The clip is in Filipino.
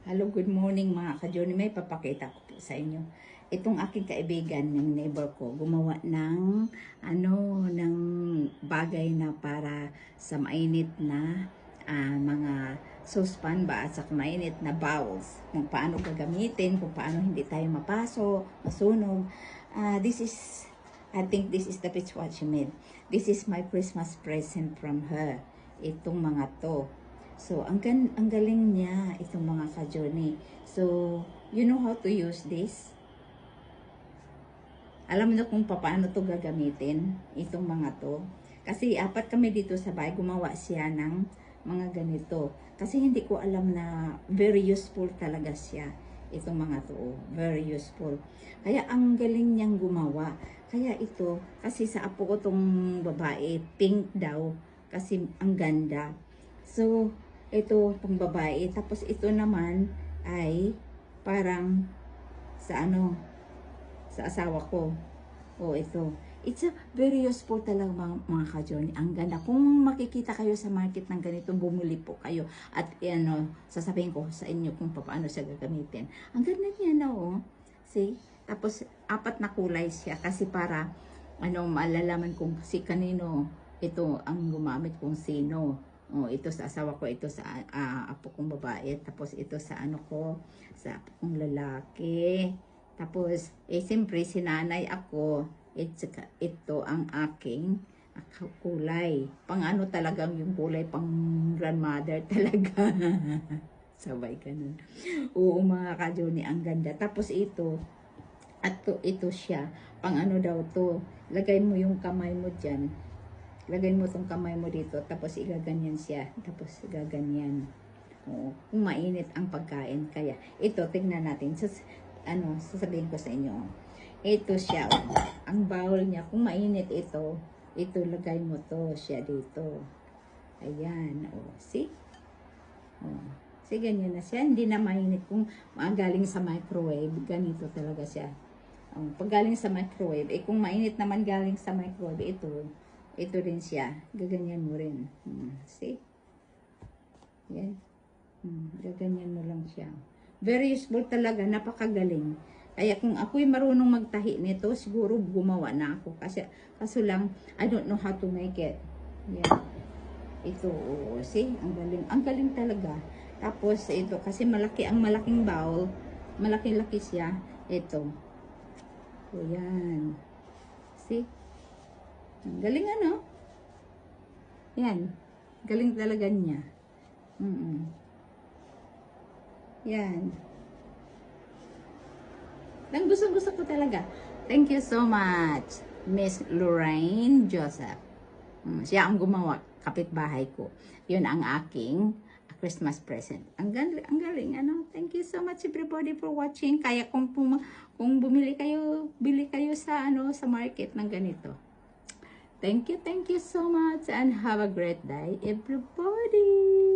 Hello, good morning mga ka-Journey. May papakita ko po sa inyo. Itong aking kaibigan, yung neighbor ko, gumawa ng ng bagay na para sa mainit na mga saucepan ba at sa mainit na bowls. Kung paano gagamitin, kung paano hindi tayo mapaso, masunog. I think this is the pitch what she made. This is my Christmas present from her. Itong mga to. So, ang galing niya itong mga ka-journey. So, you know how to use this? Alam mo na kung paano to gagamitin, itong mga to. Kasi apat kami dito sa bahay, gumawa siya ng mga ganito. Kasi hindi ko alam na very useful talaga siya. Itong mga to, very useful. Kaya ang galing niyang gumawa. Kaya ito, kasi sa apo ko tong babae, pink daw. Kasi ang ganda. So, ito pang babae. Tapos ito naman ay parang sa sa asawa ko. O ito. It's a very useful talaga mga ka-journey. Ang ganda. Kung makikita kayo sa market ng ganito, bumili po kayo. At sasabihin ko sa inyo kung paano siya gagamitin. Ang ganda niya na See? Tapos apat na kulay siya kasi para malalaman kung si kanino ito ang gumamit, kung sino. Ito sa asawa ko, ito sa apo kong babae, tapos ito sa sa apo kong lalaki. Tapos, siyempre, sinanay ako, ito ang aking kulay. Pang talagang yung kulay, pang grandmother talaga. Sabay ka nun. Oo, mga ka-Journey, ang ganda. Tapos ito, ito siya. Pang daw to, lagay mo yung kamay mo dyan. Lagay mo tong kamay mo dito, tapos igaganyan siya, tapos igaganyan. Kung mainit ang pagkain. Kaya, ito, tignan natin. Sasabihin ko sa inyo. Ito siya, ang bowl niya. Kung mainit ito, lagay mo to siya dito. Ayan, see? See, ganyan na siya. Hindi na mainit. Kung galing sa microwave, ganito talaga siya. Pag galing sa microwave, kung mainit naman galing sa microwave, ito rin siya. Gaganyan mo rin. See? Yan. Gaganyan mo lang siya. Very useful talaga. Napakagaling. Kaya kung ako'y marunong magtahi nito, siguro gumawa na ako. Kaso lang, I don't know how to make it. Yan. Ito, see? Ang galing. Ang galing talaga. Tapos, ito, kasi ang malaking bowl. Malaki-laki siya. Ito. O, yan. See? Galing Yan. Galing talaga niya. Yan. Gusto ko talaga. Thank you so much, Miss Lorraine Joseph. Siya ang gumawa, kapitbahay ko. Yun ang aking Christmas present. Ang galing, Thank you so much everybody for watching. Kaya kung bili kayo sa sa market ng ganito. Thank you so much and have a great day, everybody.